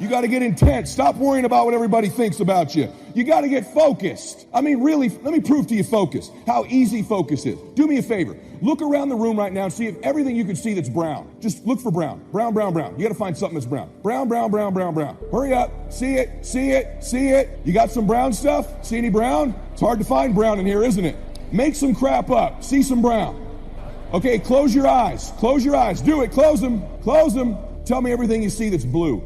You got to get intense. Stop worrying about what everybody thinks about you. You got to get focused. I mean, really, let me prove to you focus, how easy focus is. Do me a favor. Look around the room right now and see if everything you can see that's brown. Just look for brown. Brown, brown, brown. You got to find something that's brown. Brown, brown, brown, brown, brown. Hurry up. See it, see it, see it. You got some brown stuff? See any brown? It's hard to find brown in here, isn't it? Make some crap up. See some brown. Okay, close your eyes. Close your eyes. Do it. Close them. Close them. Tell me everything you see that's blue.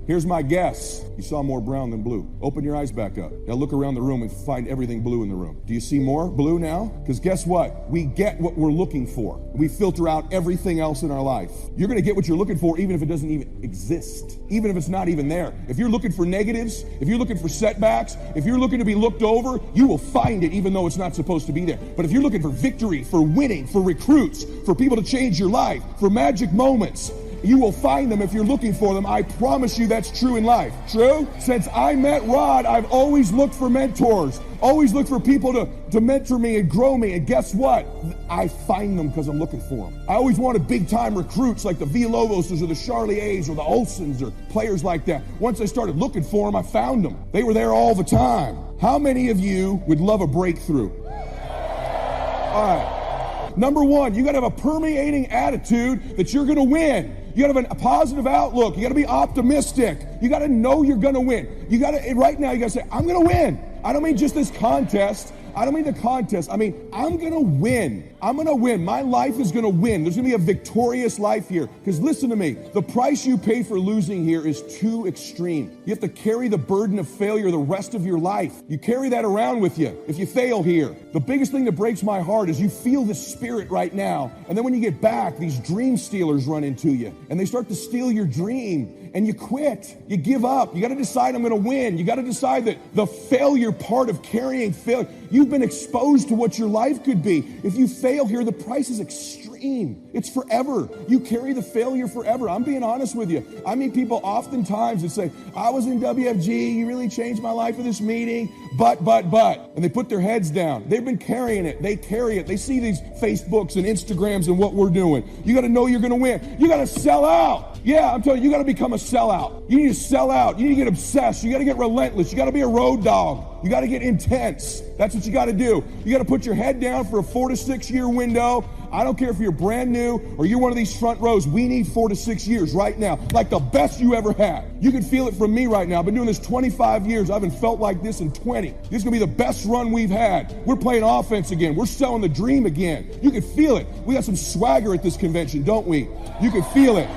Here's my guess. You saw more brown than blue. Open your eyes back up. Now look around the room and find everything blue in the room. Do you see more blue now? Because guess what? We get what we're looking for. We filter out everything else in our life. You're going to get what you're looking for even if it doesn't even exist. Even if it's not even there. If you're looking for negatives, if you're looking for setbacks, if you're looking to be looked over, you will find it even though it's not supposed to be there. But if you're looking for victory, for winning, for recruits, for people to change your life, for magic moments, you will find them if you're looking for them. I promise you that's true in life. True? Since I met Rod, I've always looked for mentors. Always look for people to mentor me and grow me. And guess what? I find them because I'm looking for them. I always wanted big-time recruits like the Villalobos or the Charlie A's or the Olsons or players like that. Once I started looking for them, I found them. They were there all the time. How many of you would love a breakthrough? All right. Number one, you got to have a permeating attitude that you're going to win. You got to have a positive outlook. You got to be optimistic. You got to know you're going to win. You got to, right now, you got to say, I'm going to win. I don't mean just this contest. I don't mean the contest. I mean, I'm going to win. I'm going to win. My life is going to win. There's going to be a victorious life here. Because listen to me, the price you pay for losing here is too extreme. You have to carry the burden of failure the rest of your life. You carry that around with you if you fail here. The biggest thing that breaks my heart is you feel this spirit right now. And then when you get back, these dream stealers run into you. And they start to steal your dream. And you quit. You give up. You got to decide I'm going to win. You got to decide that the failure part of carrying failure, you've been exposed to what your life could be. If you fail here, the price is extreme. It's forever. You carry the failure forever. I'm being honest with you. I meet people oftentimes that say, I was in WFG. You really changed my life for this meeting. But. And they put their heads down. They've been carrying it. They carry it. They see these Facebooks and Instagrams and what we're doing. You got to know you're going to win. You got to sell out. Yeah, I'm telling you, you got to become a sellout. You need to sell out. You need to get obsessed. You got to get relentless. You got to be a road dog. You got to get intense. That's what you got to do. You got to put your head down for a 4 to 6 year window. I don't care if you're brand new or you're one of these front rows. We need 4 to 6 years right now, like the best you ever had. You can feel it from me right now. I've been doing this 25 years. I haven't felt like this in 20. This is going to be the best run we've had. We're playing offense again. We're selling the dream again. You can feel it. We got some swagger at this convention, don't we? You can feel it.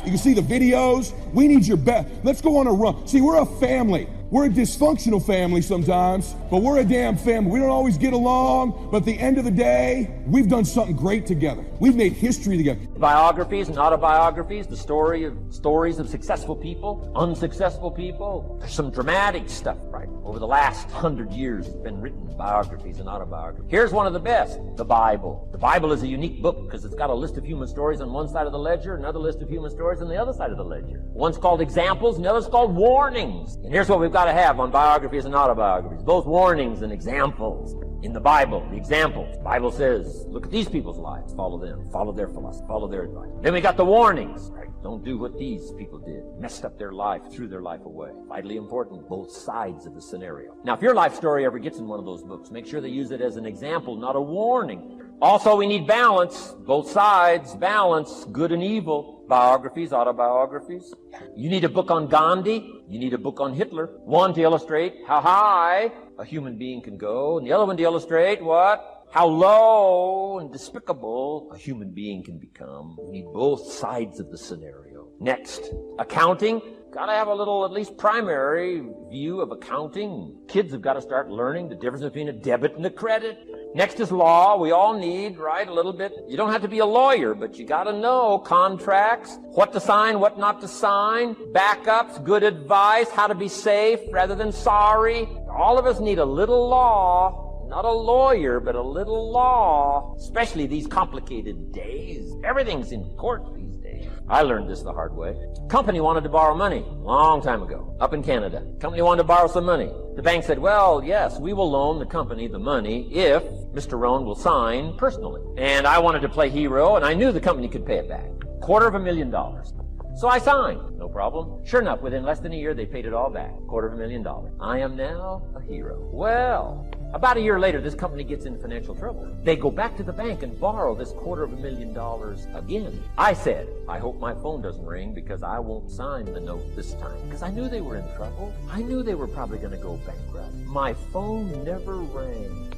You can see the videos. We need your best. Let's go on a run. See, we're a family. We're a dysfunctional family sometimes, but we're a damn family. We don't always get along, but at the end of the day, we've done something great together. We've made history together. Biographies and autobiographies, the stories of successful people, unsuccessful people. There's some dramatic stuff, right? Over the last 100 years, it's been written biographies and autobiographies. Here's one of the best, the Bible. The Bible is a unique book because it's got a list of human stories on one side of the ledger, another list of human stories on the other side of the ledger. One's called examples and the other's called warnings. And here's what we've got to have on biographies and autobiographies, both warnings and examples. In the Bible, the examples, the Bible says, look at these people's lives, follow them, follow their philosophy, follow their advice. Then we got the warnings, right? Don't do what these people did, messed up their life, threw their life away. Vitally important, both sides of the scenario. Now, if your life story ever gets in one of those books, make sure they use it as an example, not a warning. Also, we need balance, both sides, balance, good and evil. Biographies, autobiographies. You need a book on Gandhi. You need a book on Hitler. One to illustrate how high a human being can go, and the other one to illustrate what? How low and despicable a human being can become. You need both sides of the scenario. Next, accounting. Got to have a little, at least primary view of accounting. Kids have got to start learning the difference between a debit and a credit. Next is law. We all need, right, a little bit. You don't have to be a lawyer, but you got to know contracts, what to sign, what not to sign, backups, good advice, how to be safe rather than sorry. All of us need a little law. Not a lawyer, but a little law, especially these complicated days. Everything's in court these days. I learned this the hard way. Company wanted to borrow money a long time ago, up in Canada. Company wanted to borrow some money. The bank said, well, yes, we will loan the company the money if Mr. Rohn will sign personally. And I wanted to play hero, and I knew the company could pay it back. $250,000. So I signed. No problem. Sure enough, within less than a year, they paid it all back. $250,000. I am now a hero. Well, about a year later, this company gets in financial trouble. They go back to the bank and borrow this $250,000 again. I said, I hope my phone doesn't ring because I won't sign the note this time. Because I knew they were in trouble. I knew they were probably going to go bankrupt. My phone never rang.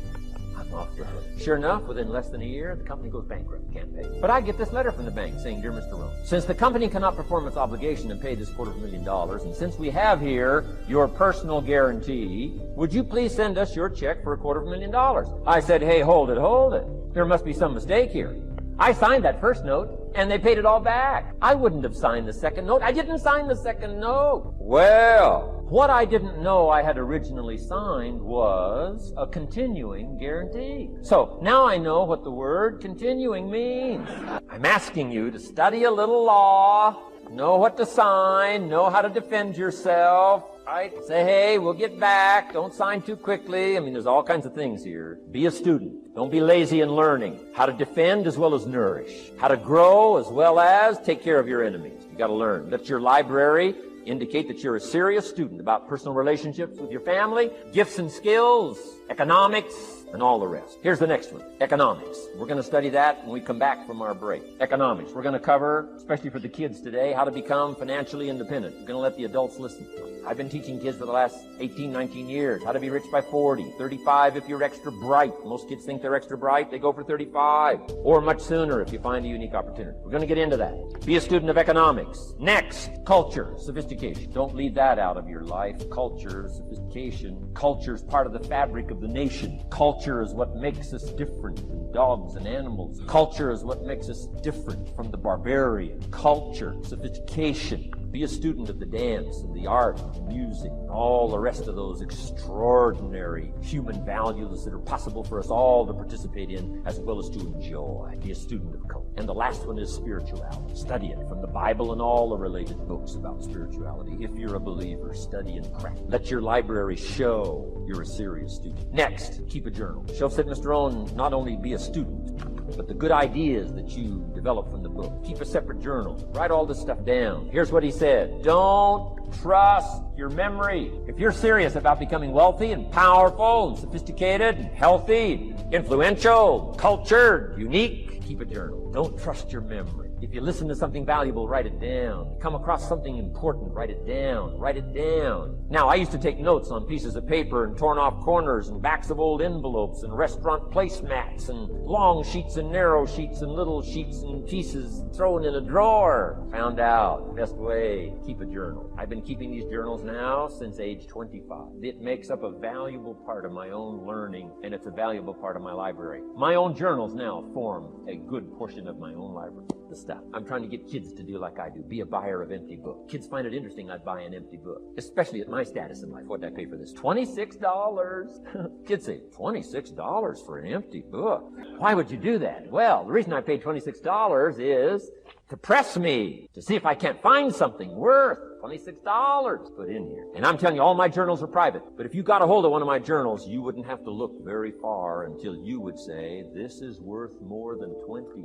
I'm off the hook. Sure enough, within less than a year, the company goes bankrupt. Can't pay. But I get this letter from the bank saying, Dear Mr. Rohn, since the company cannot perform its obligation and pay this $250,000, and since we have here your personal guarantee, would you please send us your check for $250,000? I said, hey, hold it. There must be some mistake here. I signed that first note, and they paid it all back. I wouldn't have signed the second note. I didn't sign the second note. Well, what I didn't know I had originally signed was a continuing guarantee. So now I know what the word continuing means. I'm asking you to study a little law, know what to sign, know how to defend yourself. Right? Say, hey, we'll get back. Don't sign too quickly. I mean, there's all kinds of things here. Be a student. Don't be lazy in learning. How to defend as well as nourish. How to grow as well as take care of your enemies. You got to learn. Let your library indicate that you're a serious student about personal relationships with your family, gifts and skills, economics, and all the rest. Here's the next one, economics. We're going to study that when we come back from our break. Economics. We're going to cover, especially for the kids today, how to become financially independent. We're going to let the adults listen. I've been teaching kids for the last 18, 19 years how to be rich by 40, 35 if you're extra bright. Most kids think they're extra bright. They go for 35 or much sooner if you find a unique opportunity. We're going to get into that. Be a student of economics. Next, culture, sophistication. Don't leave that out of your life. Culture, sophistication. Culture is part of the fabric of the nation. Culture is what makes us different from dogs and animals. Culture is what makes us different from the barbarian. Culture, sophistication. Be a student of the dance and the art and the music and all the rest of those extraordinary human values that are possible for us all to participate in as well as to enjoy. Be a student of culture. And the last one is spirituality. Study it from the Bible and all the related books about spirituality. If you're a believer, study and practice. Let your library show you're a serious student. Next, keep a journal. Show that Mr. Rohn not only be a student, but the good ideas that you develop from the book. Keep a separate journal. Write all this stuff down. Here's what he said. Don't trust your memory. If you're serious about becoming wealthy and powerful and sophisticated and healthy, influential, cultured, unique, keep a journal. Don't trust your memory. If you listen to something valuable, write it down. Come across something important, write it down. Write it down. Now, I used to take notes on pieces of paper and torn off corners and backs of old envelopes and restaurant placemats and long sheets and narrow sheets and little sheets and pieces thrown in a drawer. Found out the best way, keep a journal. I've been keeping these journals now since age 25. It makes up a valuable part of my own learning, and it's a valuable part of my library. My own journals now form a good portion of my own library. The stuff. I'm trying to get kids to do like I do. Be a buyer of empty books. Kids find it interesting I'd buy an empty book, especially at my status in life. What did I pay for this? $26. Kids say, $26 for an empty book? Why would you do that? Well, the reason I paid $26 is to press me, to see if I can't find something worth $26 put in here. And I'm telling you, all my journals are private. But if you got a hold of one of my journals, you wouldn't have to look very far until you would say, this is worth more than $26.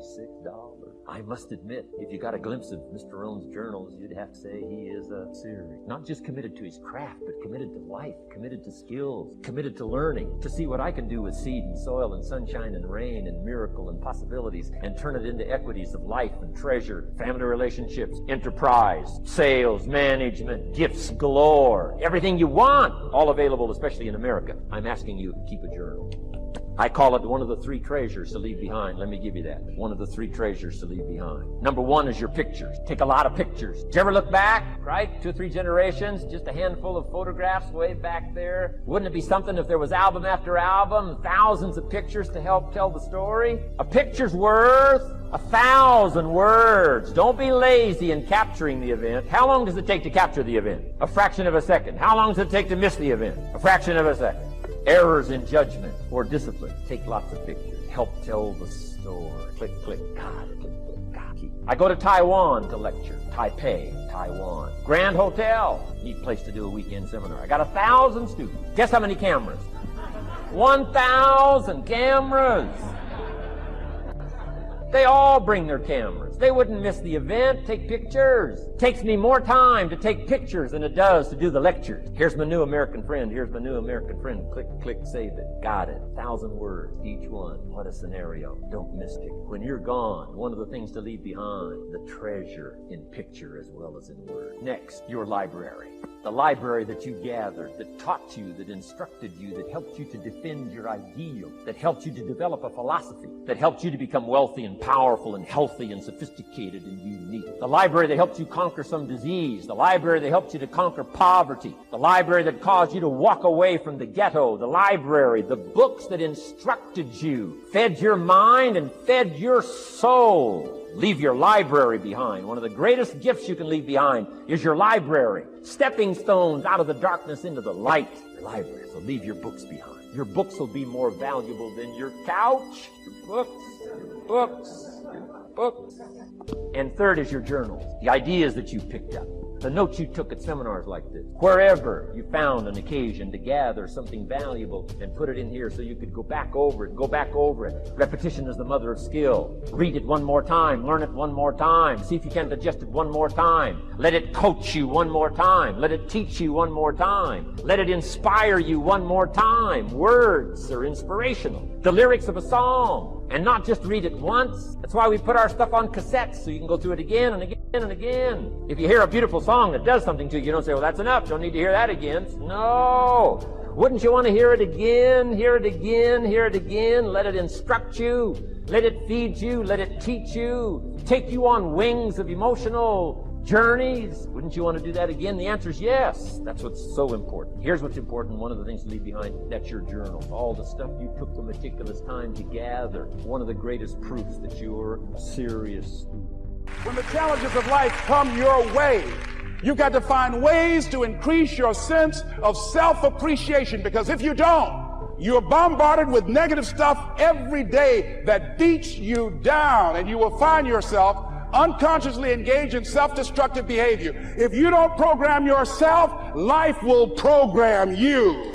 I must admit, if you got a glimpse of Mr. Rohn's journals, you'd have to say he is a serious, not just committed to his craft, but committed to life, committed to skills, committed to learning, to see what I can do with seed and soil and sunshine and rain and miracle and possibilities and turn it into equities of life and treasure, family relationships, enterprise, sales, management, gifts galore, everything you want, all available, especially in America. I'm asking you to keep a journal. I call it one of the three treasures to leave behind. Let me give you that. One of the three treasures to leave behind. Number one is your pictures. Take a lot of pictures. Did you ever look back, right? 2 or 3 generations, just a handful of photographs way back there. Wouldn't it be something if there was album after album, thousands of pictures to help tell the story? A picture's worth 1,000 words. Don't be lazy in capturing the event. How long does it take to capture the event? A fraction of a second. How long does it take to miss the event? A fraction of a second. Errors in judgment or discipline. Take lots of pictures. Help tell the story. Click, click, God, click, click, God. I go to Taiwan to lecture. Taipei, Taiwan. Grand Hotel. Neat place to do a weekend seminar. I got 1,000 students. Guess how many cameras? 1,000 cameras. They all bring their cameras. They wouldn't miss the event, take pictures. Takes me more time to take pictures than it does to do the lectures. Here's my new American friend. Here's my new American friend. Click, click, save it. Got it. 1,000 words, each one. What a scenario. Don't miss it. When you're gone, one of the things to leave behind, the treasure in picture as well as in word. Next, your library. The library that you gathered, that taught you, that instructed you, that helped you to defend your ideal, that helped you to develop a philosophy, that helped you to become wealthy and powerful and healthy and sophisticated and unique. The library that helped you conquer some disease. The library that helped you to conquer poverty. The library that caused you to walk away from the ghetto. The library, the books that instructed you, fed your mind and fed your soul. Leave your library behind. One of the greatest gifts you can leave behind is your library. Stepping stones out of the darkness into the light. Your library. So leave your books behind. Your books will be more valuable than your couch. Your books. Your books. Your books. And third is your journals. The ideas that you picked up. The notes you took at seminars like this. Wherever you found an occasion to gather something valuable and put it in here so you could go back over it. Repetition is the mother of skill. Read it one more time. Learn it one more time. See if you can digest it one more time. Let it coach you one more time. Let it teach you one more time. Let it inspire you one more time. Words are inspirational. The lyrics of a song. And not just read it once. That's why we put our stuff on cassettes so you can go through it again and again and again. If you hear a beautiful song that does something to you, you don't say, well, that's enough. Don't need to hear that again. No. Wouldn't you want to hear it again, hear it again, hear it again? Let it instruct you. Let it feed you. Let it teach you. Take you on wings of emotional journeys. Wouldn't you want to do that again? The answer is yes. That's what's so important. Here's what's important. One of the things to leave behind, that's your journal. All the stuff you took the meticulous time to gather. One of the greatest proofs that you're a serious student. When the challenges of life come your way, you've got to find ways to increase your sense of self-appreciation, because if you don't, you're bombarded with negative stuff every day that beats you down, and you will find yourself unconsciously engaged in self-destructive behavior. If you don't program yourself, life will program you.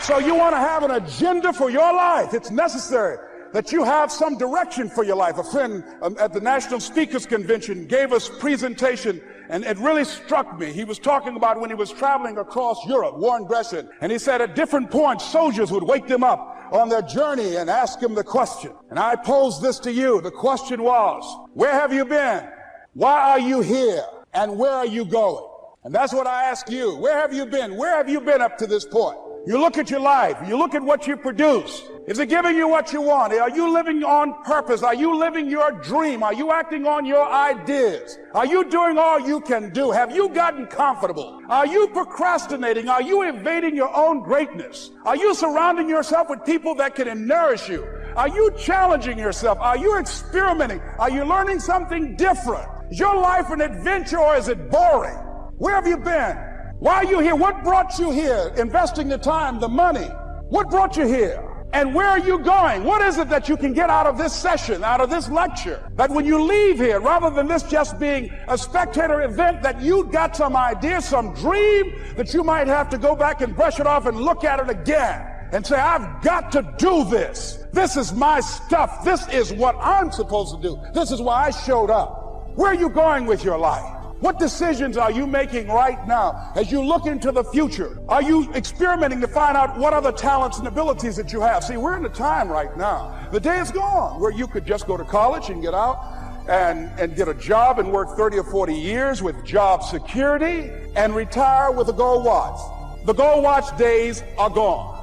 So you want to have an agenda for your life. It's necessary that you have some direction for your life. A friend at the National Speakers Convention gave us a presentation, and it really struck me. He was talking about when he was traveling across Europe, Warren Gresham, and he said at different points, soldiers would wake them up on their journey and ask him the question. And I posed this to you. The question was, where have you been? Why are you here? And where are you going? And that's what I ask you. Where have you been? Where have you been up to this point? You look at your life. You look at what you produce. Is it giving you what you want? Are you living on purpose? Are you living your dream? Are you acting on your ideas? Are you doing all you can do? Have you gotten comfortable? Are you procrastinating? Are you evading your own greatness? Are you surrounding yourself with people that can nourish you? Are you challenging yourself? Are you experimenting? Are you learning something different? Is your life an adventure, or is it boring? Where have you been? Why are you here? What brought you here? Investing the time, the money. What brought you here? And where are you going? What is it that you can get out of this session, out of this lecture? That when you leave here, rather than this just being a spectator event, that you got some idea, some dream, that you might have to go back and brush it off and look at it again and say, I've got to do this. This is my stuff. This is what I'm supposed to do. This is why I showed up. Where are you going with your life? What decisions are you making right now as you look into the future? Are you experimenting to find out what other talents and abilities that you have? See, we're in a time right now. The day is gone where you could just go to college and get out and get a job and work 30 or 40 years with job security and retire with a gold watch. The gold watch days are gone.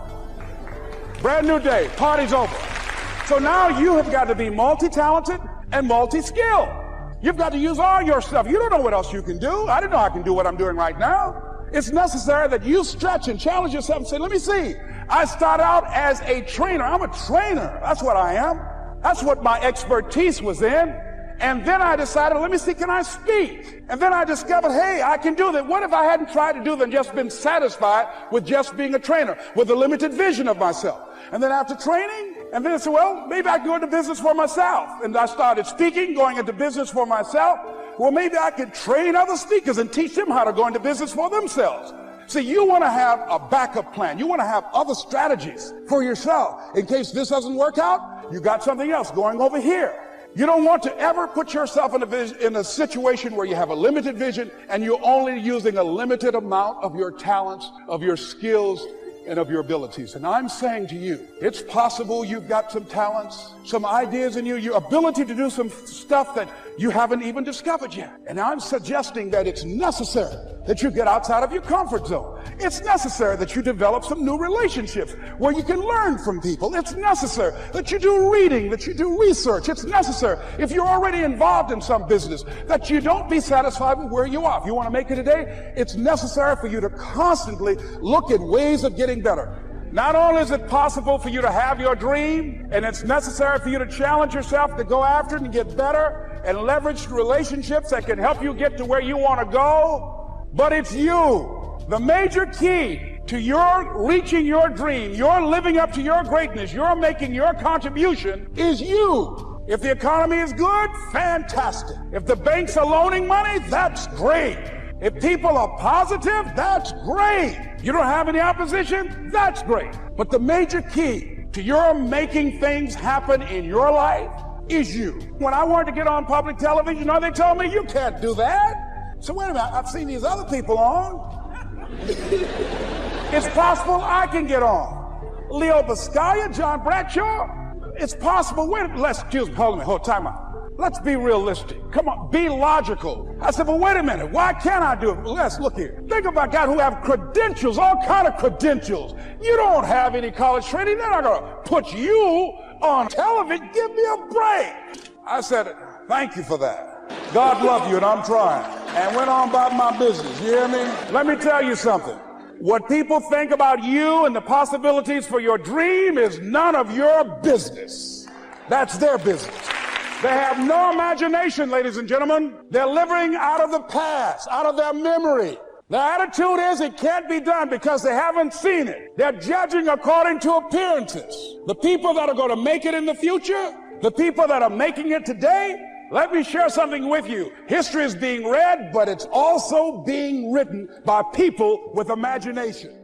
Brand new day. Party's over. So now you have got to be multi-talented and multi-skilled. You've got to use all your stuff. You don't know what else you can do. I didn't know I can do what I'm doing right now. It's necessary that you stretch and challenge yourself and say, let me see. I start out as a trainer. I'm a trainer. That's what I am. That's what my expertise was in. And then I decided, let me see, can I speak? And then I discovered, hey, I can do that. What if I hadn't tried to do that and just been satisfied with just being a trainer, with a limited vision of myself? And then after training, and then I said, well, maybe I can go into business for myself. And I started speaking, going into business for myself. Well, maybe I could train other speakers and teach them how to go into business for themselves. See, you want to have a backup plan. You want to have other strategies for yourself. In case this doesn't work out, you got something else going over here. You don't want to ever put yourself in a situation where you have a limited vision and you're only using a limited amount of your talents, of your skills, and of your abilities. And I'm saying to you, it's possible you've got some talents, some ideas in you, your ability to do some stuff that you haven't even discovered yet. And I'm suggesting that it's necessary that you get outside of your comfort zone. It's necessary that you develop some new relationships where you can learn from people. It's necessary that you do reading, that you do research. It's necessary, if you're already involved in some business, that you don't be satisfied with where you are. If you want to make it today, it's necessary for you to constantly look at ways of getting better. Not only is it possible for you to have your dream, and it's necessary for you to challenge yourself to go after it and get better and leverage relationships that can help you get to where you want to go, but it's you. The major key to your reaching your dream, your living up to your greatness, your making your contribution is you. If the economy is good, fantastic. If the banks are loaning money, that's great. If people are positive, that's great. You don't have any opposition, that's great. But the major key to your making things happen in your life is you. When I wanted to get on public television, you know, they told me, you can't do that. So wait a minute, I've seen these other people on. It's possible I can get on. Leo Biscaya, John Bradshaw. It's possible. Hold time out. Let's be realistic. Come on, be logical. I said, well, wait a minute. Why can't I do it? Well, let's look here. Think about guys who have credentials, all kind of credentials. You don't have any college training. They're not going to put you on television. Give me a break. I said, thank you for that. God love you, and I'm trying. And went on about my business. You hear me? Let me tell you something. What people think about you and the possibilities for your dream is none of your business. That's their business. They have no imagination, ladies and gentlemen. They're living out of the past, out of their memory. Their attitude is it can't be done because they haven't seen it. They're judging according to appearances. The people that are going to make it in the future, the people that are making it today, let me share something with you. History is being read, but it's also being written by people with imagination.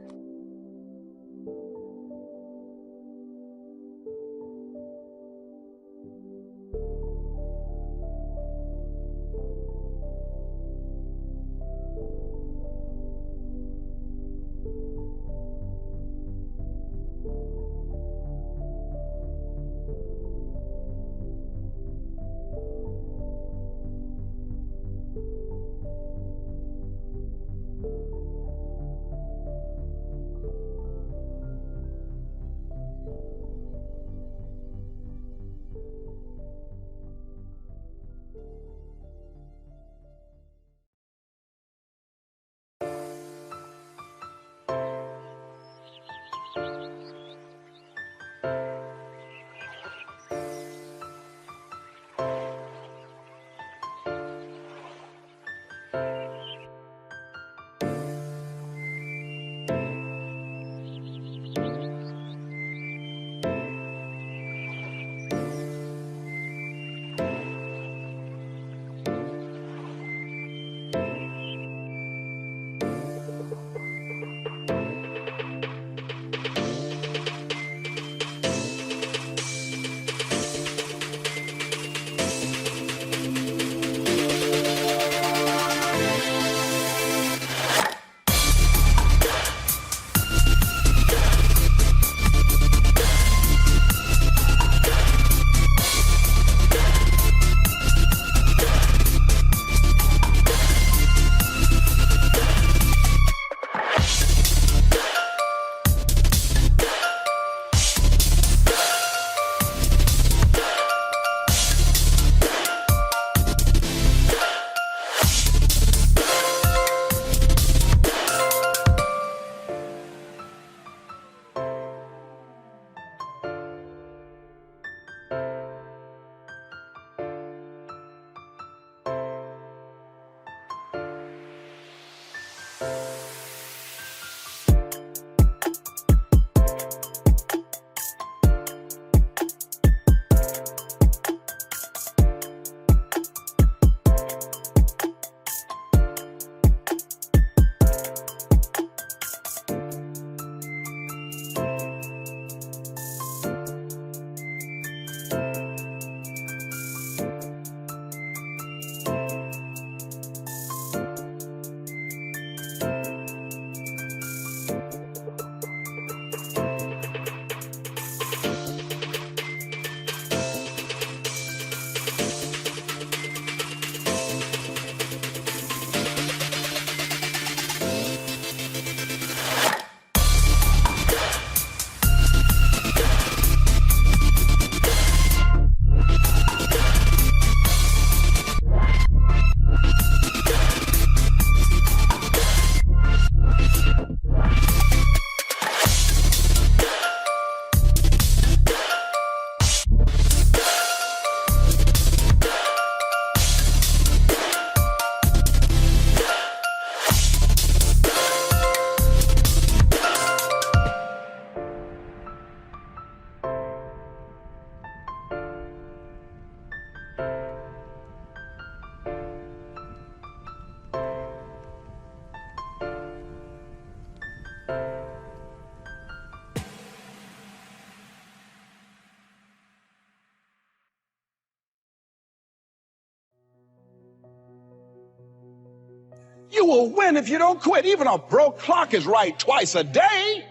You will win if you don't quit. Even a broke clock is right twice a day.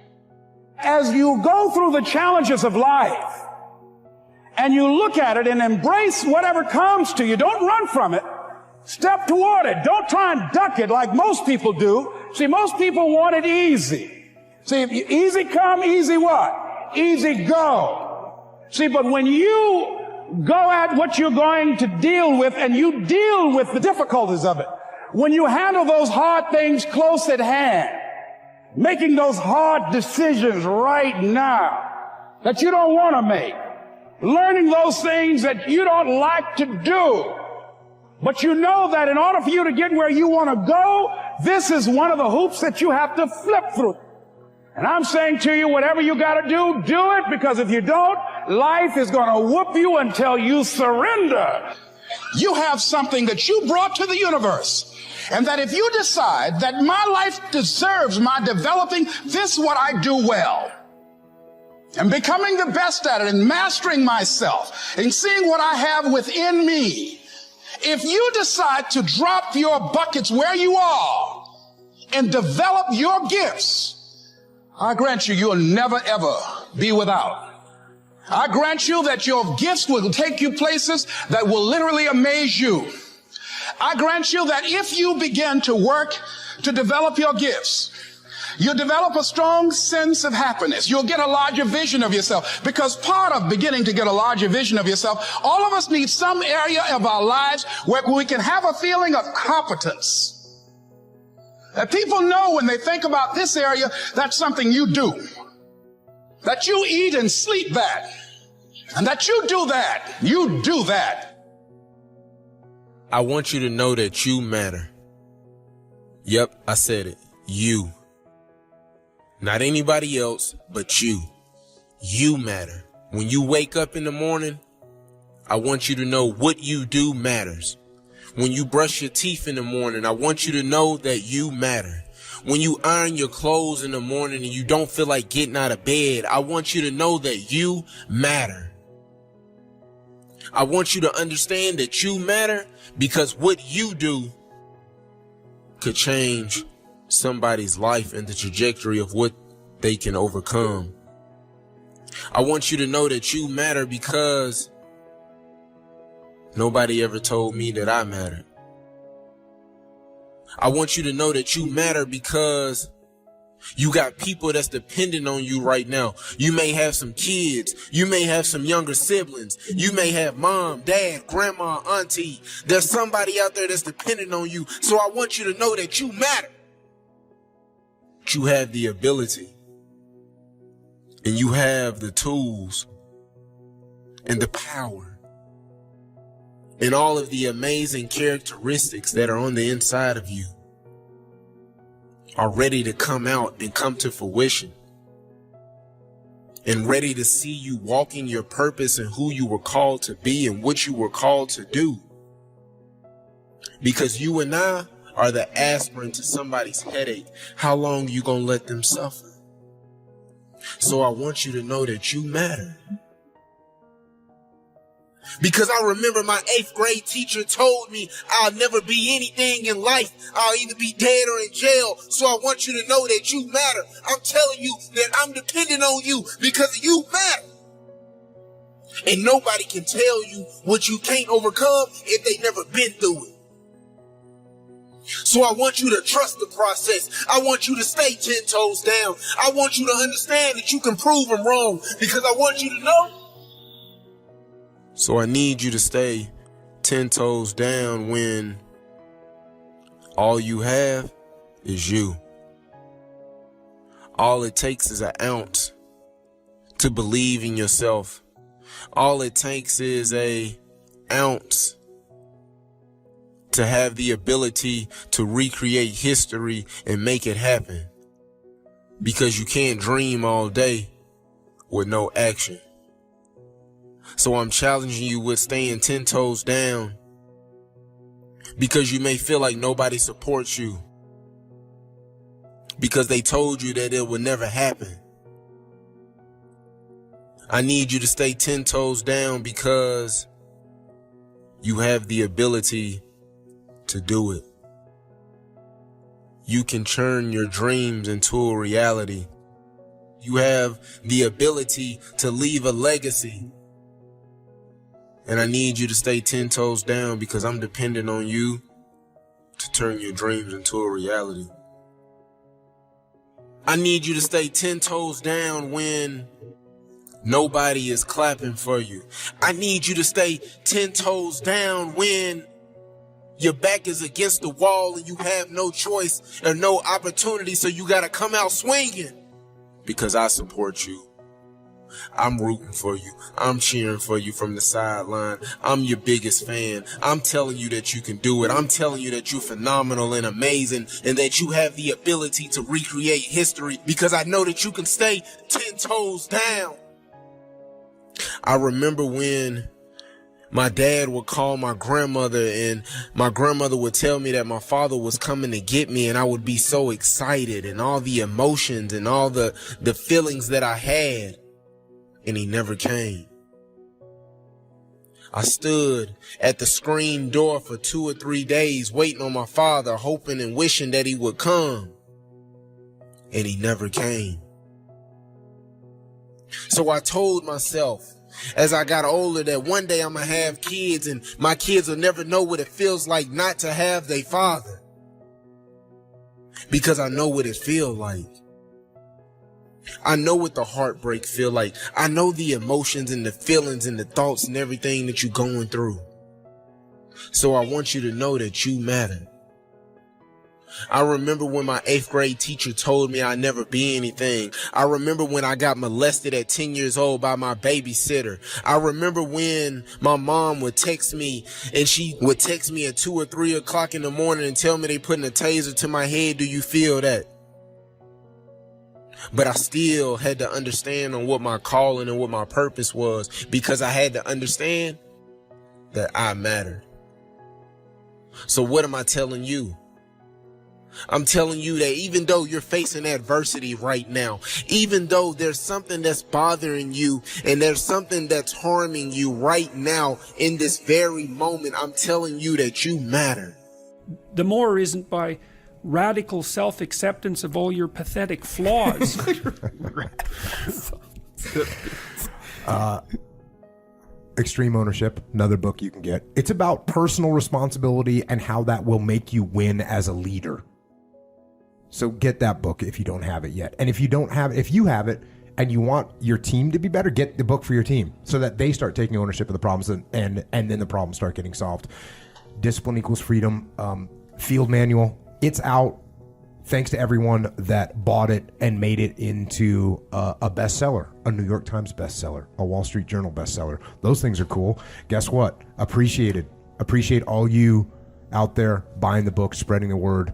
As you go through the challenges of life and you look at it and embrace whatever comes to you, don't run from it. Step toward it. Don't try and duck it like most people do. See, most people want it easy. See, if easy come, easy what? Easy go. See, but when you go at what you're going to deal with and you deal with the difficulties of it, when you handle those hard things close at hand, making those hard decisions right now that you don't want to make, learning those things that you don't like to do, but you know that in order for you to get where you want to go, this is one of the hoops that you have to flip through. And I'm saying to you, whatever you got to do it, because if you don't, life is going to whoop you until you surrender. You have something that you brought to the universe. And that if you decide that my life deserves my developing this, what I do well, and becoming the best at it and mastering myself and seeing what I have within me, if you decide to drop your buckets where you are and develop your gifts, I grant you, you'll never ever be without. I grant you that your gifts will take you places that will literally amaze you. I grant you that if you begin to work to develop your gifts, you'll develop a strong sense of happiness. You'll get a larger vision of yourself, because part of beginning to get a larger vision of yourself, all of us need some area of our lives where we can have a feeling of competence. That people know when they think about this area, that's something you do. That you eat and sleep that. And that you do that. You do that. I want you to know that you matter. Yep, I said it. You. Not anybody else, but you. You matter. When you wake up in the morning, I want you to know what you do matters. When you brush your teeth in the morning, I want you to know that you matter. When you iron your clothes in the morning and you don't feel like getting out of bed, I want you to know that you matter. I want you to understand that you matter, because what you do could change somebody's life and the trajectory of what they can overcome. I want you to know that you matter because nobody ever told me that I mattered. I want you to know that you matter because you got people that's dependent on you right now. You may have some kids. You may have some younger siblings. You may have mom, dad, grandma, auntie. There's somebody out there that's dependent on you. So I want you to know that you matter. You have the ability. And you have the tools and the power and all of the amazing characteristics that are on the inside of you are ready to come out and come to fruition, and ready to see you walking your purpose and who you were called to be and what you were called to do. Because you and I are the aspirin to somebody's headache. How long you gonna let them suffer? So I want you to know that you matter. Because I remember my 8th grade teacher told me I'll never be anything in life. I'll either be dead or in jail. So I want you to know that you matter. I'm telling you that I'm dependent on you because you matter. And nobody can tell you what you can't overcome if they never been through it. So I want you to trust the process. I want you to stay 10 toes down. I want you to understand that you can prove them wrong, because I want you to know. So I need you to stay 10 toes down when all you have is you. All it takes is an ounce to believe in yourself. All it takes is an ounce to have the ability to recreate history and make it happen. Because you can't dream all day with no action. So I'm challenging you with staying 10 toes down, because you may feel like nobody supports you, because they told you that it would never happen. I need you to stay 10 toes down because you have the ability to do it. You can turn your dreams into a reality. You have the ability to leave a legacy. And I need you to stay 10 toes down because I'm dependent on you to turn your dreams into a reality. I need you to stay 10 toes down when nobody is clapping for you. I need you to stay 10 toes down when your back is against the wall and you have no choice or no opportunity, so you gotta come out swinging. Because I support you. I'm rooting for you. I'm cheering for you from the sideline. I'm your biggest fan. I'm telling you that you can do it. I'm telling you that you're phenomenal and amazing and that you have the ability to recreate history, because I know that you can stay 10 toes down. I remember when my dad would call my grandmother and my grandmother would tell me that my father was coming to get me, and I would be so excited and all the emotions and all the feelings that I had, and he never came. I stood at the screen door for 2 or 3 days waiting on my father, hoping and wishing that he would come, and he never came. So I told myself as I got older that one day I'm gonna have kids, and my kids will never know what it feels like not to have their father, because I know what it feels like. I know what the heartbreak feel like. I know the emotions and the feelings and the thoughts and everything that you're going through. So I want you to know that you matter. I remember when my 8th grade teacher told me I'd never be anything. I remember when I got molested at 10 years old by my babysitter. I remember when my mom would text me, and she would text me at 2 or 3 o'clock in the morning and tell me they putting a taser to my head. Do you feel that? But I still had to understand on what my calling and what my purpose was, because I had to understand that I mattered. So what am I telling you? I'm telling you that even though you're facing adversity right now, even though there's something that's bothering you and there's something that's harming you right now in this very moment, I'm telling you that you matter. The more isn't by radical self-acceptance of all your pathetic flaws. Extreme Ownership, another book you can get. It's about personal responsibility and how that will make you win as a leader. So get that book if you don't have it yet. And if you don't have it, if you have it and you want your team to be better, get the book for your team so that they start taking ownership of the problems, and then the problems start getting solved. Discipline Equals Freedom, field manual. It's out. Thanks to everyone that bought it and made it into a bestseller, a New York Times bestseller, a Wall Street Journal bestseller. Those things are cool. Guess what? Appreciated. Appreciate all you out there buying the book, spreading the word.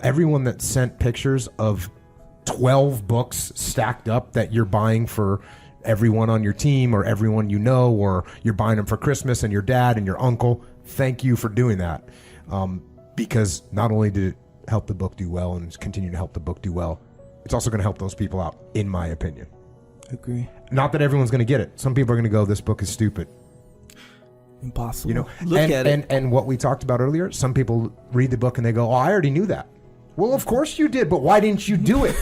Everyone that sent pictures of 12 books stacked up that you're buying for everyone on your team or everyone you know, or you're buying them for Christmas and your dad and your uncle. Thank you for doing that. Because not only did it help the book do well and continue to help the book do well, it's also going to help those people out, in my opinion. Agree. Not that everyone's going to get it. Some people are going to go, this book is stupid. Impossible. You know, Look at it. And what we talked about earlier, some people read the book and they go, oh, I already knew that. Well, of course you did, but why didn't you do it?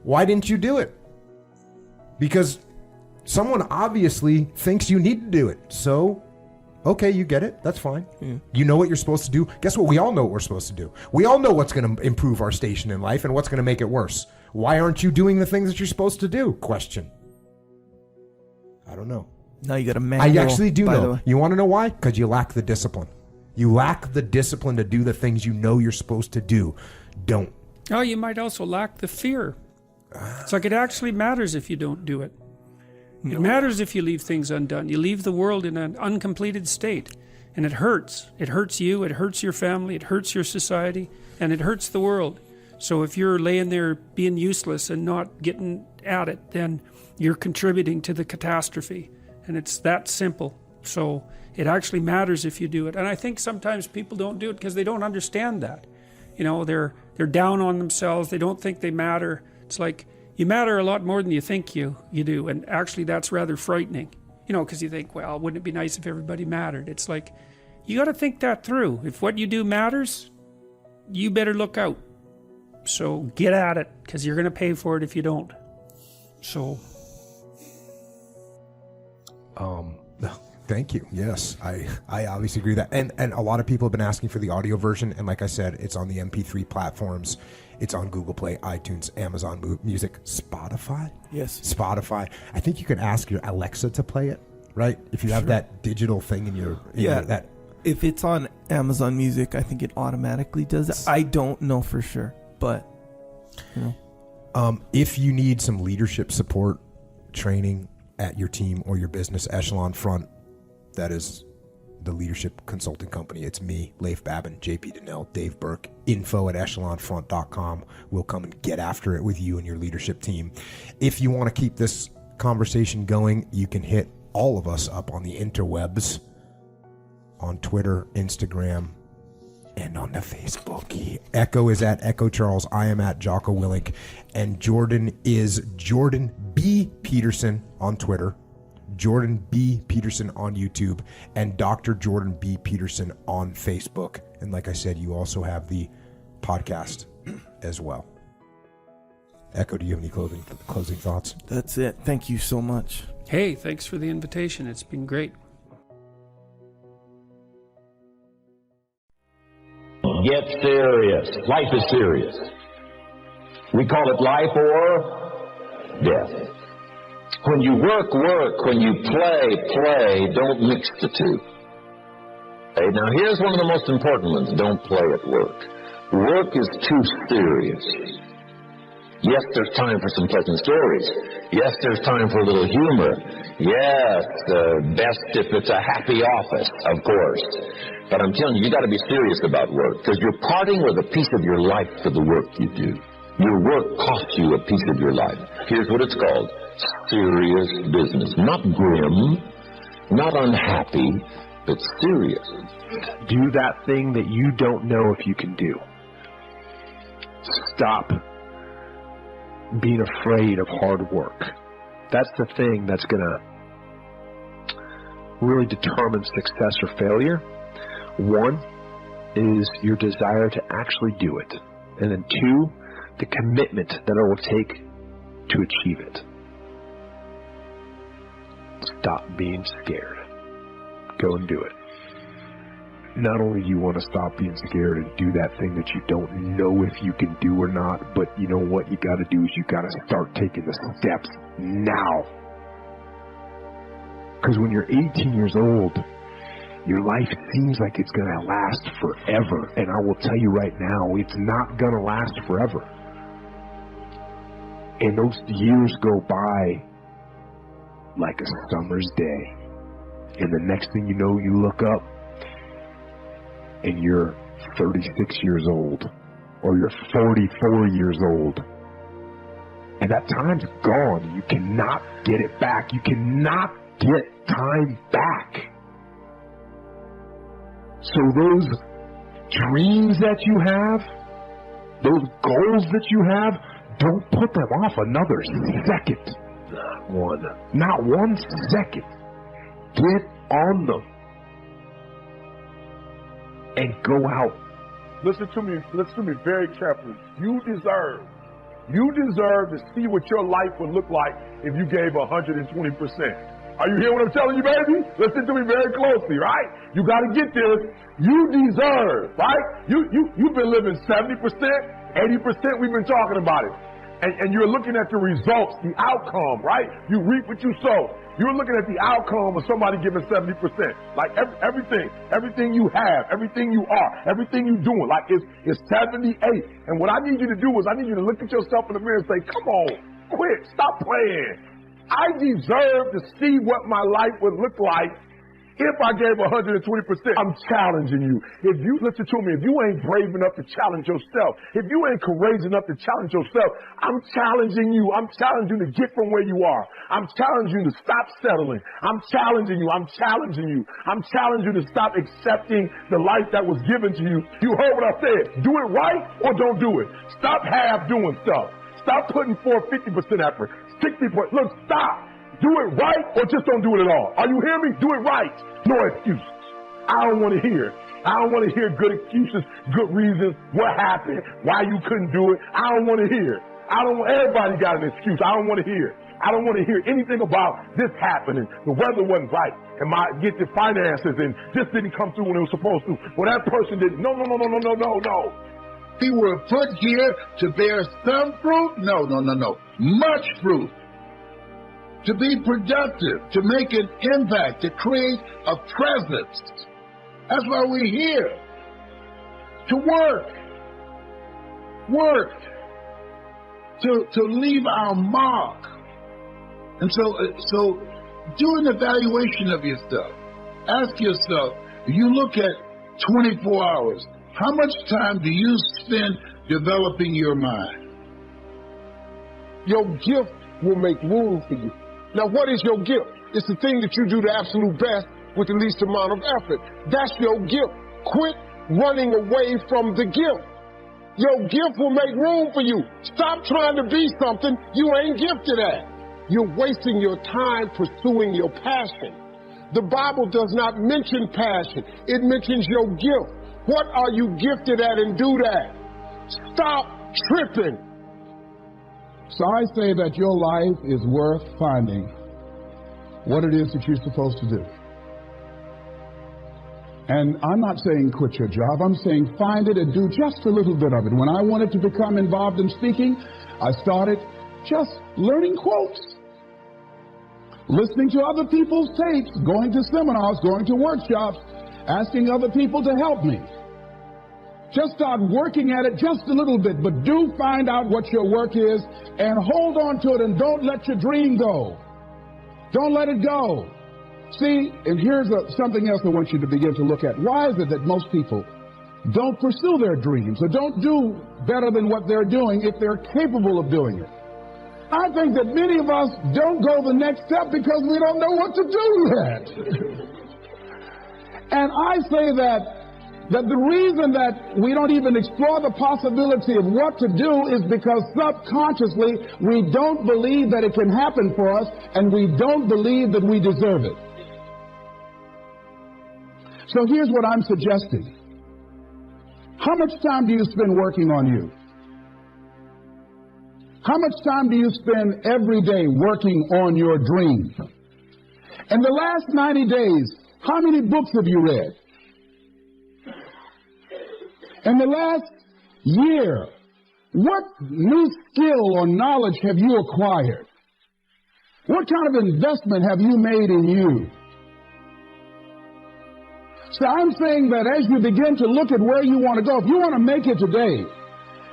Why didn't you do it? Because someone obviously thinks you need to do it. So, okay, you get it. That's fine. Yeah. You know what you're supposed to do. Guess what? We all know what we're supposed to do. We all know what's going to improve our station in life and what's going to make it worse. Why aren't you doing the things that you're supposed to do? Question. I don't know. Now you got a manual. I actually do know. You want to know why? Because you lack the discipline. You lack the discipline to do the things you know you're supposed to do. Don't. Oh, you might also lack the fear. It's like it actually matters if you don't do it. It matters if you leave things undone. You leave the world in an uncompleted state. And it hurts. It hurts you, it hurts your family, it hurts your society, and it hurts the world. So if you're laying there being useless and not getting at it, then you're contributing to the catastrophe. And it's that simple. So it actually matters if you do it. And I think sometimes people don't do it because they don't understand that. You know, they're down on themselves. They don't think they matter. It's like, you matter a lot more than you think you do. And actually that's rather frightening. You know, because you think, well, wouldn't it be nice if everybody mattered? It's like, you got to think that through. If what you do matters, you better look out. So get at it, because you're going to pay for it if you don't. So. Thank you. Yes, I obviously agree with that. And a lot of people have been asking for the audio version. And like I said, it's on the MP3 platforms. It's on Google Play, iTunes, Amazon Music, Spotify. Yes. Spotify. I think you can ask your Alexa to play it, right? If you have that digital thing in your... that. If it's on Amazon Music, I think it automatically does it. I don't know for sure, but, you know. If you need some leadership support, training at your team or your business, Echelon Front, that is the leadership consulting company. It's me, Leif Babin, JP Donnell, Dave Burke. info@echelonfront.com. We'll come and get after it with you and your leadership team. If you want to keep this conversation going, you can hit all of us up on the interwebs, on Twitter, Instagram, and on the Facebook. Echo is at Echo Charles. I am at Jocko Willink. And Jordan is Jordan B. Peterson on Twitter, Jordan B. Peterson on YouTube, and Dr. Jordan B. Peterson on Facebook. And like I said, you also have the podcast as well. Echo, do you have any closing thoughts? That's it. Thank you so much. Hey, thanks for the invitation. It's been great. Get serious. Life is serious. We call it life or death. When you work, work. When you play. Don't mix the two. Hey, now here's one of the most important ones. Don't play at work. Work is too serious. Yes, there's time for some pleasant stories. Yes, there's time for a little humor. Yes, best if it's a happy office, of course. But I'm telling you, you got to be serious about work, because you're parting with a piece of your life for the work you do. Your work costs you a piece of your life. Here's what it's called: serious business. Not grim, not unhappy, but serious. Do that thing that you don't know if you can do. Stop being afraid of hard work. That's the thing that's going to really determine success or failure. One is your desire to actually do it. And then two, the commitment that it will take to achieve it. Stop being scared. Go and do it. Not only do you want to stop being scared and do that thing that you don't know if you can do or not, but you know what you got to do is you got to start taking the steps now. Because when you're 18 years old, your life seems like it's going to last forever. And I will tell you right now, it's not going to last forever. And those years go by like a summer's day. And the next thing you know, you look up and you're 36 years old, or you're 44 years old. And that time's gone. You cannot get it back. You cannot get time back. So those dreams that you have, those goals that you have, don't put them off another second. Not one second. Get on them. And go out. Listen to me very carefully. You deserve to see what your life would look like if you gave 120%. Are you hearing what I'm telling you, baby? Listen to me very closely, right? You got to get this. You deserve, right? You've been living 70%, 80%. We've been talking about it. And you're looking at the results, the outcome, right? You reap what you sow. You're looking at the outcome of somebody giving 70%. Like everything you have, everything you are, everything you're doing, like it's 78. And what I need you to do is I need you to look at yourself in the mirror and say, come on, quit, stop playing. I deserve to see what my life would look like If I gave 120%, I'm challenging you. If you, listen to me, if you ain't brave enough to challenge yourself, if you ain't courageous enough to challenge yourself, I'm challenging you. I'm challenging you to get from where you are. I'm challenging you to stop settling. I'm challenging you. I'm challenging you. I'm challenging you to stop accepting the life that was given to you. You heard what I said. Do it right or don't do it. Stop half doing stuff. Stop putting forth 50% effort, 60%. Look, stop. Do it right or just don't do it at all. Are you hearing me? Do it right. No excuses. I don't want to hear. I don't want to hear good excuses, good reasons, what happened, why you couldn't do it. I don't want to hear. Everybody got an excuse. I don't want to hear. I don't want to hear anything about this happening. The weather wasn't right. And get the finances and this didn't come through when it was supposed to. Well, that person didn't. No. We were put here to bear some fruit. No. Much fruit. To be productive, to make an impact, to create a presence. That's why we're here. To work, to leave our mark. And so do an evaluation of yourself. Ask yourself, if you look at 24 hours, how much time do you spend developing your mind? Your gift will make room for you. Now, what is your gift? It's the thing that you do the absolute best with the least amount of effort. That's your gift. Quit running away from the gift. Your gift will make room for you. Stop trying to be something you ain't gifted at. You're wasting your time pursuing your passion. The Bible does not mention passion. It mentions your gift. What are you gifted at, and do that? Stop tripping. So I say that your life is worth finding what it is that you're supposed to do. And I'm not saying quit your job. I'm saying find it and do just a little bit of it. When I wanted to become involved in speaking, I started just learning quotes, listening to other people's tapes, going to seminars, going to workshops, asking other people to help me. Just start working at it just a little bit, but do find out what your work is and hold on to it, and don't let your dream go. Don't let it go. See, and here's something else I want you to begin to look at. Why is it that most people don't pursue their dreams or don't do better than what they're doing if they're capable of doing it? I think that many of us don't go the next step because we don't know what to do yet. And I say that the reason that we don't even explore the possibility of what to do is because subconsciously we don't believe that it can happen for us, and we don't believe that we deserve it. So here's what I'm suggesting. How much time do you spend working on you? How much time do you spend every day working on your dream? In the last 90 days, how many books have you read? In the last year, what new skill or knowledge have you acquired? What kind of investment have you made in you? So I'm saying that as you begin to look at where you want to go, if you want to make it today,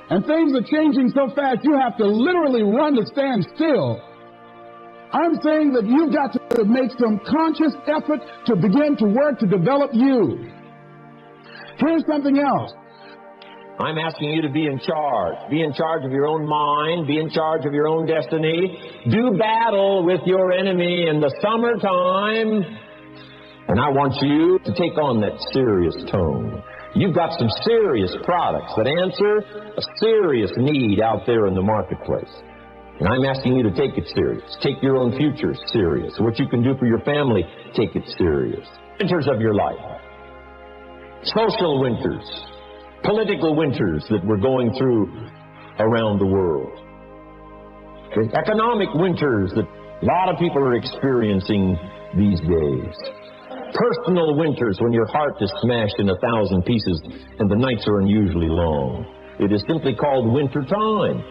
and things are changing so fast, you have to literally run to stand still. I'm saying that you've got to make some conscious effort to begin to work to develop you. Here's something else. I'm asking you to be in charge. Be in charge of your own mind. Be in charge of your own destiny. Do battle with your enemy in the summertime. And I want you to take on that serious tone. You've got some serious products that answer a serious need out there in the marketplace. And I'm asking you to take it serious. Take your own future serious. What you can do for your family, take it serious. Winters of your life. Social winters. Political winters that we're going through around the world. Okay. Economic winters that a lot of people are experiencing these days. Personal winters when your heart is smashed in 1,000 pieces and the nights are unusually long. It is simply called winter time.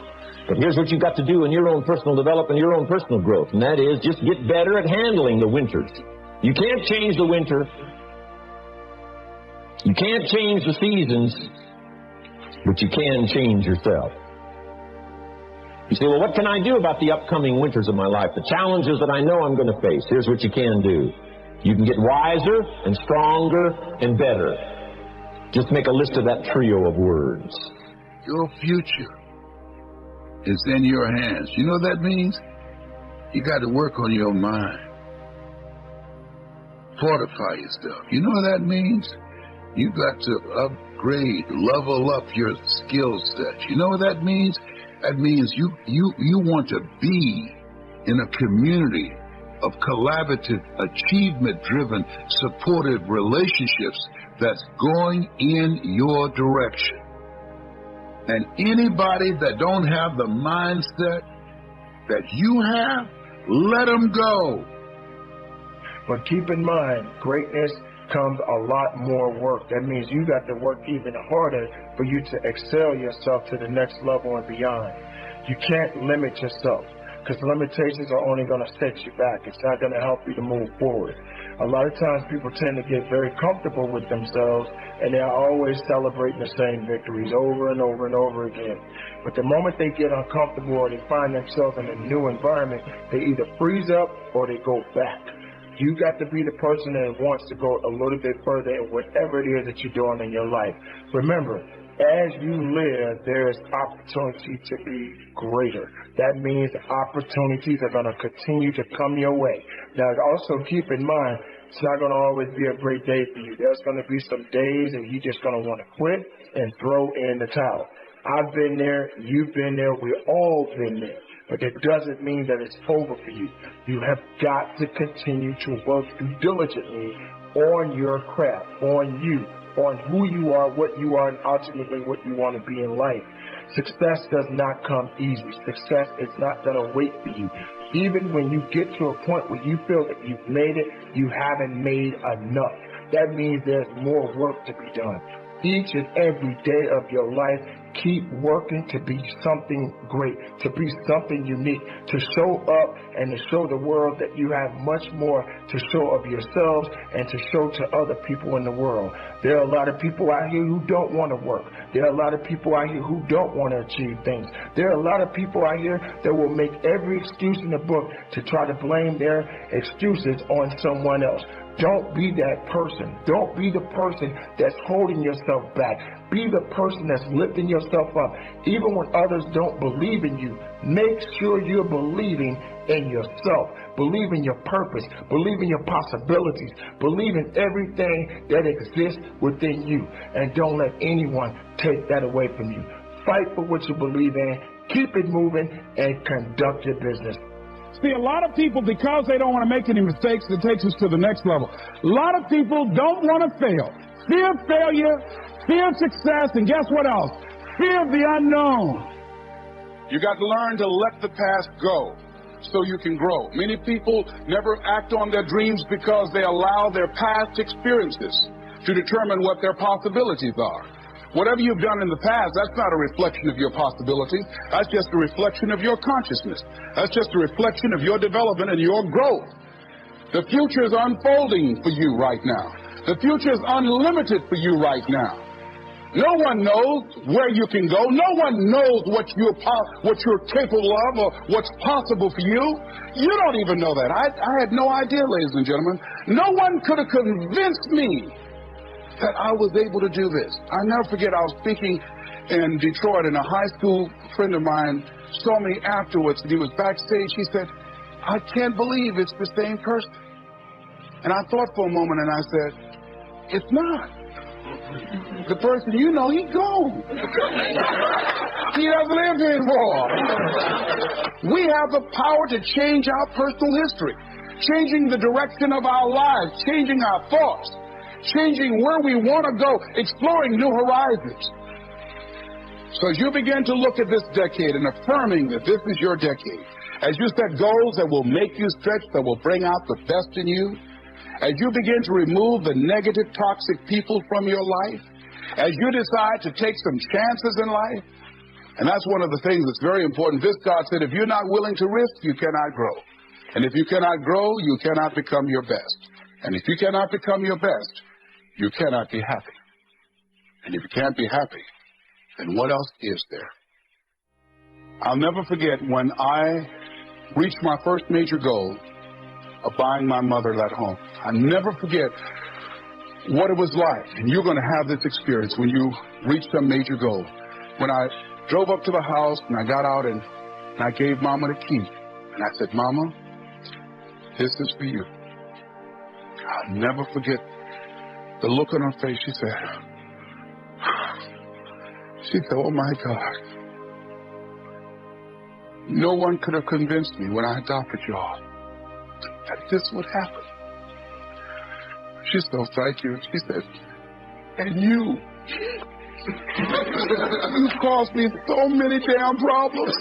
But here's what you've got to do in your own personal development, your own personal growth, and that is just get better at handling the winters. You can't change the winter. You can't change the seasons, but you can change yourself. You say, well, what can I do about the upcoming winters of my life? The challenges that I know I'm going to face. Here's what you can do. You can get wiser and stronger and better. Just make a list of that trio of words. Your future is in your hands. You know what that means? You got to work on your mind. Fortify yourself. You know what that means? You got to upgrade, level up your skill set. You know what that means? That means you want to be in a community of collaborative, achievement-driven, supportive relationships that's going in your direction. And anybody that don't have the mindset that you have, let them go. But keep in mind, greatness comes a lot more work. That means you got to work even harder for you to excel yourself to the next level and beyond. You can't limit yourself, because limitations are only going to set you back. It's not going to help you to move forward. A lot of times people tend to get very comfortable with themselves, and they're always celebrating the same victories over and over and over again. But the moment they get uncomfortable or they find themselves in a new environment, they either freeze up or they go back. You got to be the person that wants to go a little bit further in whatever it is that you're doing in your life. Remember, as you live, there is opportunity to be greater. That means opportunities are going to continue to come your way. Now, also keep in mind, it's not going to always be a great day for you. There's going to be some days and you're just going to want to quit and throw in the towel. I've been there, you've been there, we've all been there. But that doesn't mean that it's over for you. You have got to continue to work diligently on your craft, on you, on who you are, what you are, and ultimately what you want to be in life. Success does not come easy. Success is not going to wait for you. Even when you get to a point where you feel that you've made it, you haven't made enough. That means there's more work to be done. Each and every day of your life, keep working to be something great, to be something unique, to show up and to show the world that you have much more to show of yourselves and to show to other people in the world. There are a lot of people out here who don't want to work. There are a lot of people out here who don't want to achieve things. There are a lot of people out here that will make every excuse in the book to try to blame their excuses on someone else. Don't be that person. Don't be the person that's holding yourself back. Be the person that's lifting yourself up. Even when others don't believe in you, make sure you're believing in yourself. Believe in your purpose. Believe in your possibilities. Believe in everything that exists within you. And don't let anyone take that away from you. Fight for what you believe in. Keep it moving and conduct your business. See, a lot of people, because they don't want to make any mistakes, it takes us to the next level. A lot of people don't want to fail. Fear of failure, fear of success, and guess what else? Fear of the unknown. You got to learn to let the past go so you can grow. Many people never act on their dreams because they allow their past experiences to determine what their possibilities are. Whatever you've done in the past, that's not a reflection of your possibilities. That's just a reflection of your consciousness. That's just a reflection of your development and your growth. The future is unfolding for you right now. The future is unlimited for you right now. No one knows where you can go. No one knows what you're capable of or what's possible for you. You don't even know that. I had no idea, ladies and gentlemen. No one could have convinced me that I was able to do this. I'll never forget, I was speaking in Detroit, and a high school friend of mine saw me afterwards, and he was backstage. He said, "I can't believe it's the same person." And I thought for a moment, and I said, "It's not. The person you know, he's gone. He doesn't live here anymore." We have the power to change our personal history, changing the direction of our lives, changing our thoughts, changing where we want to go, exploring new horizons. So as you begin to look at this decade and affirming that this is your decade, as you set goals that will make you stretch, that will bring out the best in you, as you begin to remove the negative, toxic people from your life, as you decide to take some chances in life, and that's one of the things that's very important. This God said, if you're not willing to risk, you cannot grow. And if you cannot grow, you cannot become your best. And if you cannot become your best, you cannot be happy. And if you can't be happy, then what else is there? I'll never forget when I reached my first major goal of buying my mother that home. I never forget what it was like, and you're going to have this experience when you reach some major goal. When I drove up to the house and I got out and I gave Mama the key, and I said, Mama, this is for you. I'll never forget the look on her face. She said, oh my God. No one could have convinced me when I adopted y'all that this would happen. She said, oh, thank you. She said, and you. You've caused me so many damn problems.